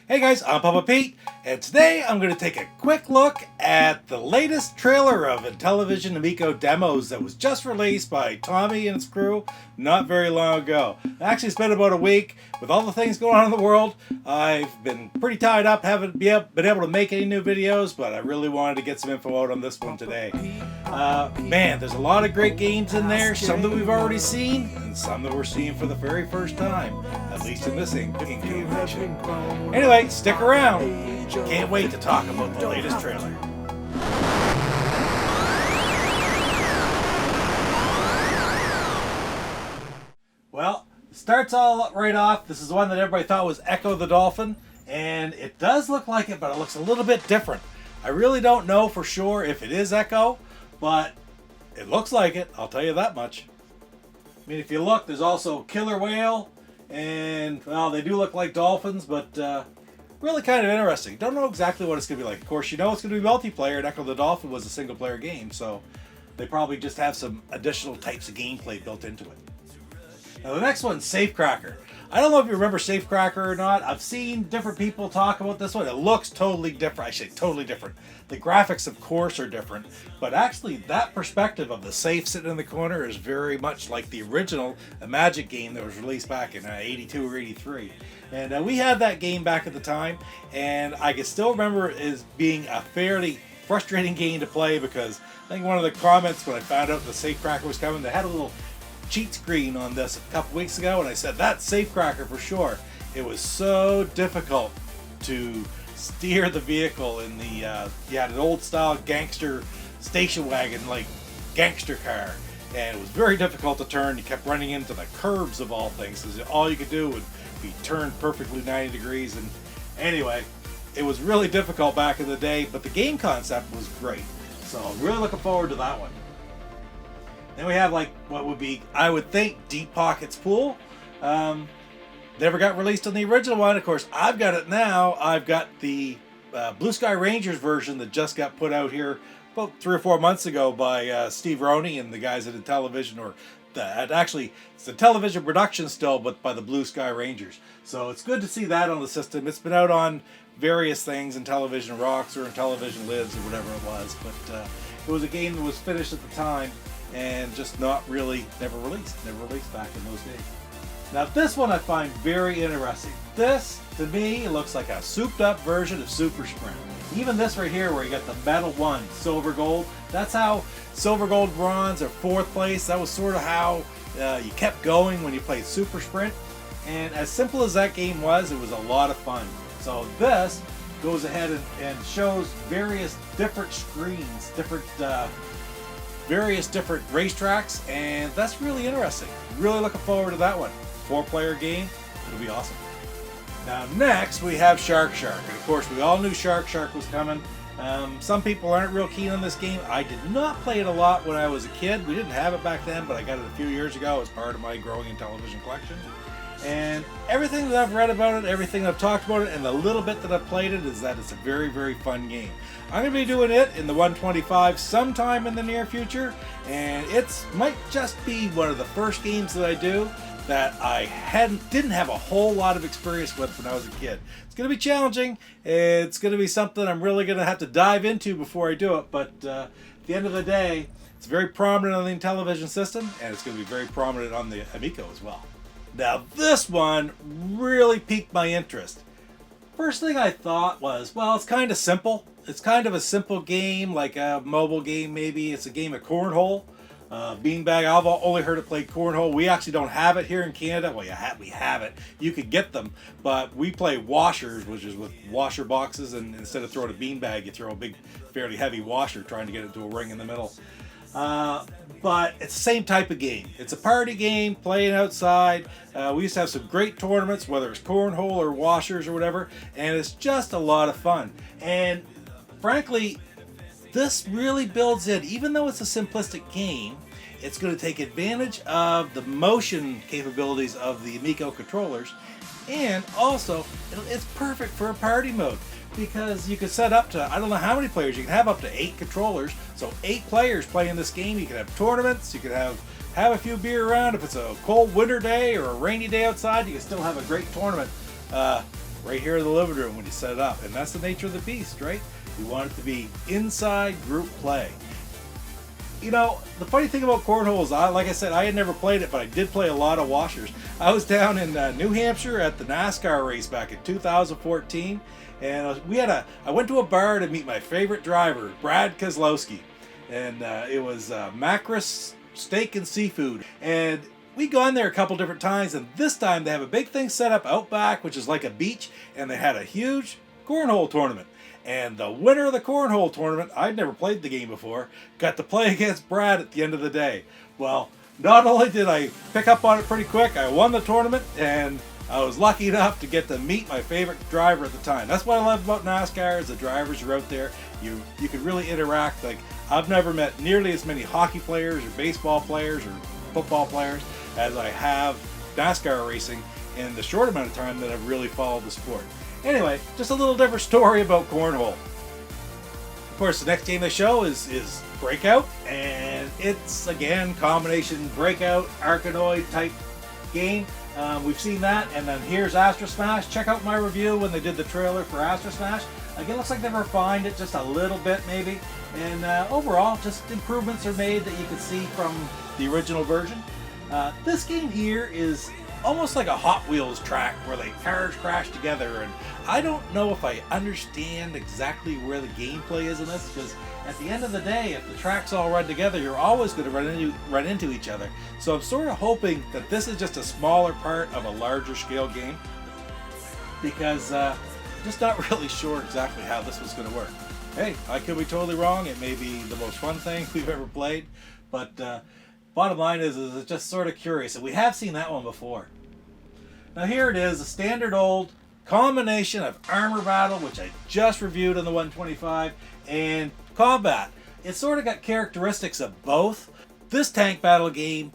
Hey guys, I'm Papa Pete, and today I'm going to take a quick look at the latest trailer of Intellivision Amico demos that was just released by Tommy and his crew not very long ago. Actually, it's been about a week. With all the things going on in the world, I've been pretty tied up, haven't been able to make any new videos, but I really wanted to get some info out on this one today. Man, there's a lot of great games in there, some that we've already seen, and some that we're seeing for the very first time, at least in this incarnation. Anyway, stick around. Can't wait to talk about the latest trailer. Well, it starts all right off. This is the one that everybody thought was Echo the Dolphin, and it does look like it, but it looks a little bit different. I really don't know for sure if it is Echo, but it looks like it, I'll tell you that much. I mean, if you look, there's also Killer Whale, and, well, they do look like dolphins, but really kind of interesting. Don't know exactly what it's going to be like. Of course, you know it's going to be multiplayer, and Echo the Dolphin was a single-player game, so they probably just have some additional types of gameplay built into it. Now the next one's Safecracker. I don't know if you remember Safecracker or not. I've seen different people talk about this one. It looks totally different. I say totally different. The graphics, of course, are different. But actually, that perspective of the safe sitting in the corner is very much like the original Magic game that was released back in 82 or 83. And we had that game back at the time. And I can still remember it as being a fairly frustrating game to play because I think one of the comments when I found out the Safecracker was coming, they had a little cheat screen on this a couple weeks ago, and I said that's Safecracker for sure. It was so difficult to steer the vehicle in the you had an old style gangster station wagon like gangster car, and it was very difficult to turn. You kept running into the curbs of all things, because all you could do would be turned perfectly 90 degrees. And anyway, it was really difficult back in the day, but the game concept was great, so I'm really looking forward to that one. Then we have like what would be, I would think, Deep Pockets Pool. Never got released on the original one. Of course, I've got it now. I've got the Blue Sky Rangers version that just got put out here about 3 or 4 months ago by Steve Roney and the guys at Intellivision, or actually it's a television production still, but by the Blue Sky Rangers. So it's good to see that on the system. It's been out on various things, Intellivision Rocks or Intellivision Lives or whatever it was, but it was a game that was finished at the time and just never released back in those days. Now this one I find very interesting. This, to me, looks like a souped up version of Super Sprint. Even this right here where you got the medal one, silver gold, that's how silver gold bronze or 4th place, that was sort of how you kept going when you played Super Sprint. And as simple as that game was, it was a lot of fun. So this goes ahead and shows various different screens, various different racetracks, and that's really interesting. Really looking forward to that one. 4-player game, it'll be awesome. Now next we have Shark Shark, and of course we all knew Shark Shark was coming. Some people aren't real keen on this game. I did not play it a lot when I was a kid. We didn't have it back then, but I got it a few years ago as part of my growing Intellivision collection. And everything that I've read about it, everything I've talked about it, and the little bit that I've played it is that it's a very, very fun game. I'm going to be doing it in the 125 sometime in the near future, and it might just be one of the first games that I do that I didn't have a whole lot of experience with when I was a kid. It's going to be challenging. It's going to be something I'm really going to have to dive into before I do it, but at the end of the day, it's very prominent on the Intellivision system, and it's going to be very prominent on the Amico as well. Now this one really piqued my interest. First thing I thought was, well, it's kind of simple. It's kind of a simple game, like a mobile game maybe. It's a game of cornhole. Beanbag, I've only heard it played cornhole. We actually don't have it here in Canada. Well, we have it. You could get them, but we play washers, which is with washer boxes, and instead of throwing a beanbag, you throw a big, fairly heavy washer trying to get it to a ring in the middle. But it's the same type of game. It's a party game, playing outside. We used to have some great tournaments, whether it's cornhole or washers or whatever, and it's just a lot of fun. And frankly, this really builds in, even though it's a simplistic game, it's going to take advantage of the motion capabilities of the Amico controllers, and also it's perfect for a party mode because you can set up to, I don't know how many players, you can have up to 8 controllers, so 8 players playing this game. You can have tournaments, you can have a few beer around. If it's a cold winter day or a rainy day outside, you can still have a great tournament right here in the living room when you set it up. And that's the nature of the beast, right? We want it to be inside group play. You know, the funny thing about cornhole is, like I said, I had never played it, but I did play a lot of washers. I was down in New Hampshire at the NASCAR race back in 2014, and I went to a bar to meet my favorite driver, Brad Keselowski, and it was Macris Steak and Seafood, and we'd gone there a couple different times, and this time they have a big thing set up out back, which is like a beach, and they had a huge cornhole tournament. And the winner of the cornhole tournament, I'd never played the game before, got to play against Brad at the end of the day. Well, not only did I pick up on it pretty quick, I won the tournament, and I was lucky enough to get to meet my favorite driver at the time. That's what I love about NASCAR, is the drivers are out there. You can really interact. Like, I've never met nearly as many hockey players or baseball players or football players as I have NASCAR racing in the short amount of time that I've really followed the sport. Anyway, just a little different story about cornhole. Of course, the next game they show is Breakout, and it's again combination Breakout Arkanoid type game. We've seen that, and then here's Astro Smash. Check out my review when they did the trailer for Astro Smash. Again, looks like they've refined it just a little bit maybe, and overall just improvements are made that you can see from the original version. This game here is almost like a Hot Wheels track where the cars crash together, and I don't know if I understand exactly where the gameplay is in this, because at the end of the day, if the tracks all run together, you're always going to run into each other. So I'm sort of hoping that this is just a smaller part of a larger scale game, because I'm just not really sure exactly how this was going to work. Hey, I could be totally wrong. It may be the most fun thing we've ever played, but bottom line is it's just sort of curious, and we have seen that one before. Now here it is, a standard old combination of armor battle, which I just reviewed on the 125, and combat. It's sort of got characteristics of both. This tank battle game,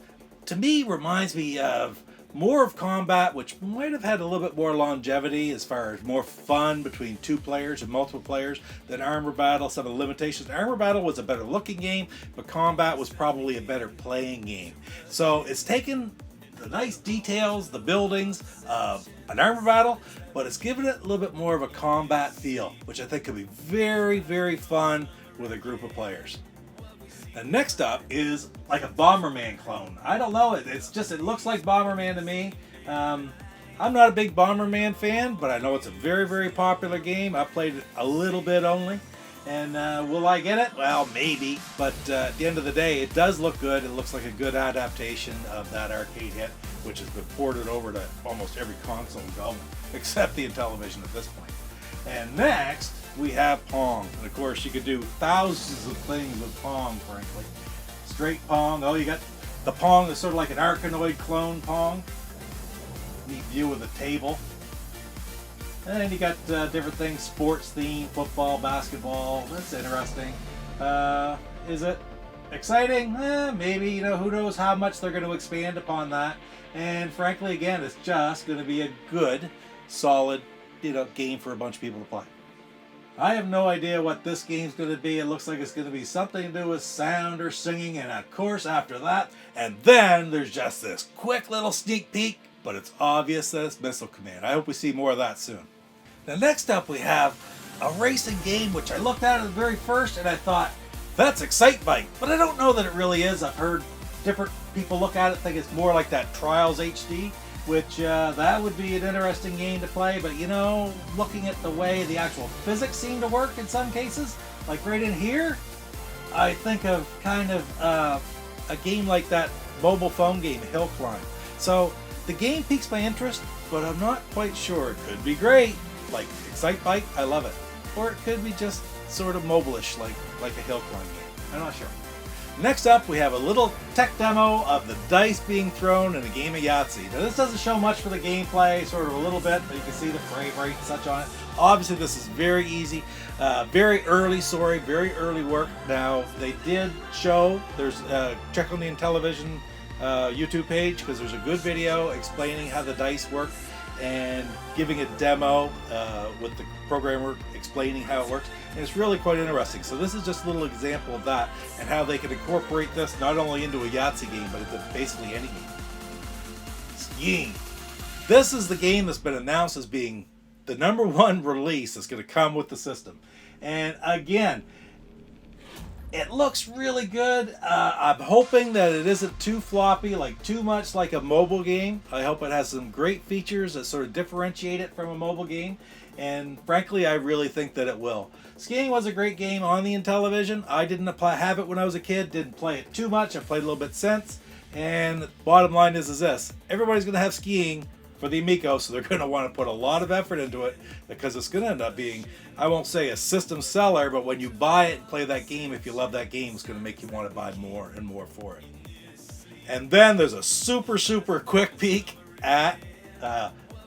to me, reminds me of more of combat, which might have had a little bit more longevity as far as more fun between two players and multiple players than armor battle. Some of the limitations. Armor battle was a better looking game, but combat was probably a better playing game. So it's taken the nice details, the buildings of an armor battle, but it's given it a little bit more of a combat feel, which I think could be very, very fun with a group of players. And next up is like a Bomberman clone. I don't know, it looks like Bomberman to me. I'm not a big Bomberman fan, but I know it's a very, very popular game. I played it a little bit only. And will I get it? Well, maybe. But at the end of the day, it does look good. It looks like a good adaptation of that arcade hit, which has been ported over to almost every console going, except the Intellivision at this point. And next, we have Pong. And of course, you could do thousands of things with Pong, frankly. Straight Pong. Oh, you got the Pong that's sort of like an Arkanoid clone Pong. Neat view of the table. And then you got different things, sports theme, football, basketball. That's interesting. Is it exciting? Maybe. Who knows how much they're going to expand upon that. And frankly, again, it's just going to be a good, solid, game for a bunch of people to play. I have no idea what this game's going to be. It looks like it's going to be something to do with sound or singing, and of course after that, and then there's just this quick little sneak peek, but it's obvious that it's Missile Command. I hope we see more of that soon. Now next up we have a racing game which I looked at the very first and I thought, that's Excitebike, but I don't know that it really is. I've heard different people look at it, think it's more like that Trials HD, which that would be an interesting game to play, but looking at the way the actual physics seem to work in some cases, like right in here, I think of kind of a game like that mobile phone game, Hill Climb. So the game piques my interest, but I'm not quite sure. It could be great, like Excitebike, I love it. Or it could be just sort of mobile-ish, like a Hill Climb game. I'm not sure. Next up, we have a little tech demo of the dice being thrown in a game of Yahtzee. Now this doesn't show much for the gameplay, sort of a little bit, but you can see the frame rate and such on it. Obviously this is very easy, very early work. Now they did show, check on the Intellivision YouTube page, because there's a good video explaining how the dice work and giving a demo with the programmer explaining how it works, and it's really quite interesting. So this is just a little example of that and how they can incorporate this not only into a Yahtzee game, but into basically any game. Skiing. This is the game that's been announced as being the #1 release that's going to come with the system. And again, it looks really good. I'm hoping that it isn't too floppy, like too much like a mobile game. I hope it has some great features that sort of differentiate it from a mobile game. And frankly, I really think that it will. Skiing was a great game on the Intellivision. I didn't have it when I was a kid, didn't play it too much. I've played a little bit since. And bottom line is this. Everybody's going to have skiing for the Amico, so they're going to want to put a lot of effort into it because it's going to end up being, I won't say a system seller, but when you buy it and play that game, if you love that game, it's going to make you want to buy more and more for it. And then there's a super, super quick peek at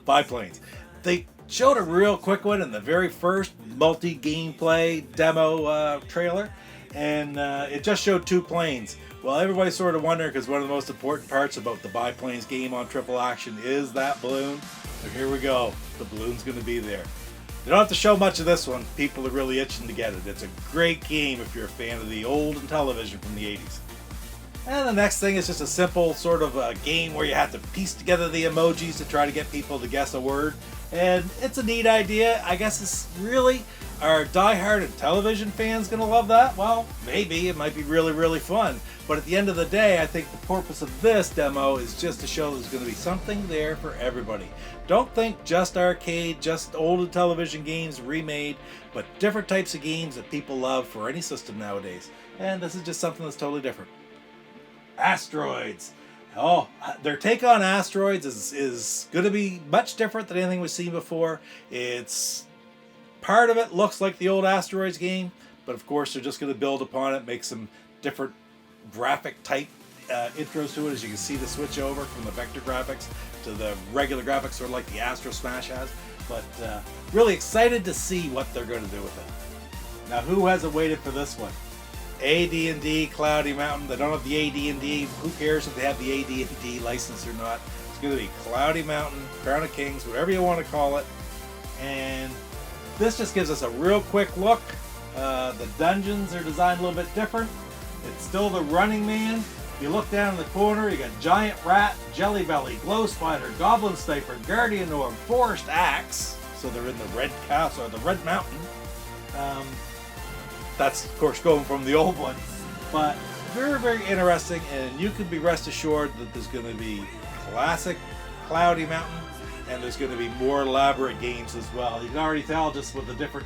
biplanes. They showed a real quick one in the very first multi-gameplay demo trailer, and it just showed 2 planes. Well, everybody's sort of wondering, because one of the most important parts about the biplanes game on Triple Action is that balloon. So here we go. The balloon's going to be there. They don't have to show much of this one. People are really itching to get it. It's a great game if you're a fan of the old Intellivision from the 80s. And the next thing is just a simple sort of a game where you have to piece together the emojis to try to get people to guess a word. And it's a neat idea. I guess it's really, are diehard Intellivision fans going to love that? Well, maybe. It might be really, really fun. But at the end of the day, I think the purpose of this demo is just to show there's going to be something there for everybody. Don't think just arcade, just old Intellivision games remade, but different types of games that people love for any system nowadays. And this is just something that's totally different. Asteroids. Oh, their take on asteroids is going to be much different than anything we've seen before. It's part of it looks like the old Asteroids game, but of course they're just going to build upon it, make some different graphic type intros to it. As you can see, the switch over from the vector graphics to the regular graphics, sort of like the Astro Smash has. But really excited to see what they're going to do with it. Now, who hasn't waited for this one? AD&D Cloudy Mountain. They don't have the AD&D. Who cares if they have the AD&D license or not? It's going to be Cloudy Mountain, Crown of Kings, whatever you want to call it. And this just gives us a real quick look. The dungeons are designed a little bit different. It's still the Running Man. If you look down in the corner, you got Giant Rat, Jelly Belly, Glow Spider, Goblin Sniper, Guardian Orb, Forest Axe. So they're in the Red Castle, or the Red Mountain. That's, of course, going from the old one. But very, very interesting, and you can be rest assured that there's going to be classic Cloudy Mountain, and there's going to be more elaborate games as well. You can already tell just with the different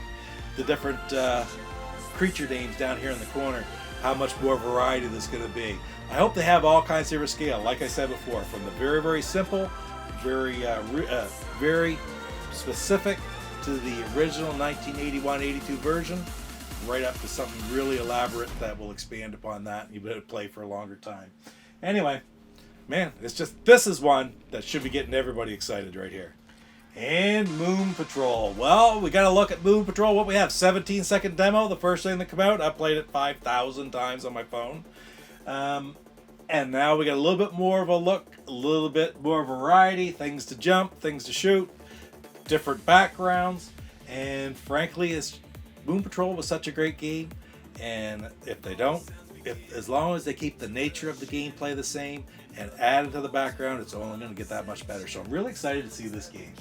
creature names down here in the corner how much more variety there's going to be. I hope they have all kinds of scale, like I said before, from the very, very simple, very specific to the original 1981-82 version, right up to something really elaborate that will expand upon that, and you better play for a longer time. Anyway, man, this is one that should be getting everybody excited right here. And Moon Patrol. Well, we got to look at Moon Patrol. What we have, 17-second demo, the first thing that came out. I played it 5,000 times on my phone. And now we got a little bit more of a look, a little bit more variety, things to jump, things to shoot, different backgrounds. And frankly, Moon Patrol was such a great game. And as long as they keep the nature of the gameplay the same and add it to the background, it's only going to get that much better. So I'm really excited to see this game.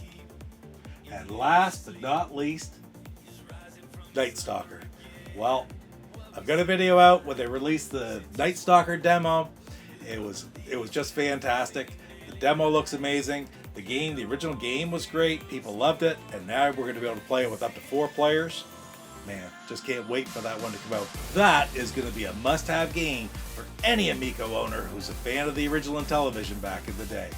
And last but not least, Night Stalker. Well, I've got a video out when they released the Night Stalker demo. It was just fantastic. The demo looks amazing. The original game was great. People loved it. And now we're going to be able to play it with up to 4 players. Man, just can't wait for that one to come out. That is going to be a must-have game for any Amico owner who's a fan of the original Intellivision back in the day.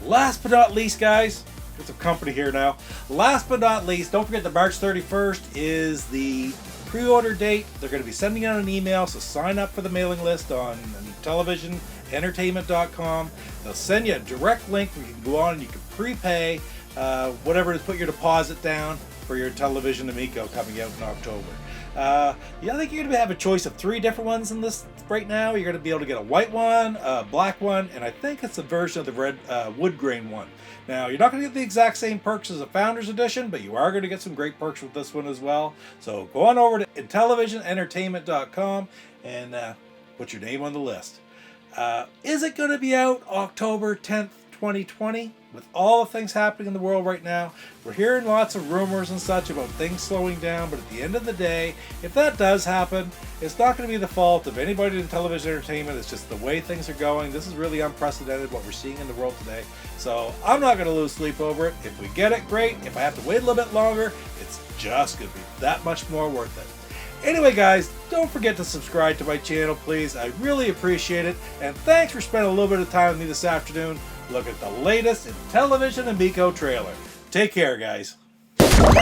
Last but not least, guys, get some company here now. Last but not least, don't forget that March 31st is the pre-order date. They're going to be sending out an email, so sign up for the mailing list on IntellivisionEntertainment.com. They'll send you a direct link where you can go on and you can prepay whatever it is, put your deposit down for your Intellivision Amico coming out in October. I think you're going to have a choice of 3 different ones in this right now. You're going to be able to get a white one, a black one, and I think it's a version of the red wood grain one. Now, you're not going to get the exact same perks as a Founders Edition, but you are going to get some great perks with this one as well. So go on over to IntellivisionEntertainment.com and put your name on the list. Is it going to be out October 10th, 2020, with all the things happening in the world right now, we're hearing lots of rumors and such about things slowing down, but at the end of the day, if that does happen, it's not going to be the fault of anybody in television entertainment. It's just the way things are going. This is really unprecedented, what we're seeing in the world today. So I'm not going to lose sleep over it. If we get it, great. If I have to wait a little bit longer, it's just going to be that much more worth it. Anyway, guys, don't forget to subscribe to my channel, please. I really appreciate it. And thanks for spending a little bit of time with me this afternoon. Look at the latest Intellivision Amico trailer. Take care, guys. Amico!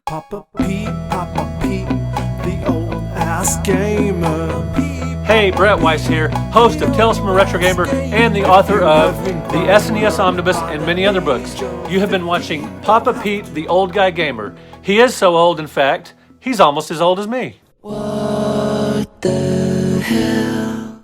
Papa Pete, the old ass gamer. Hey, Brett Weiss here, host of Tales from a Retro Gamer and the author of the SNES Omnibus and many other books. You have been watching Papa Pete, the Old Guy Gamer. He is so old, in fact, he's almost as old as me. What the hell?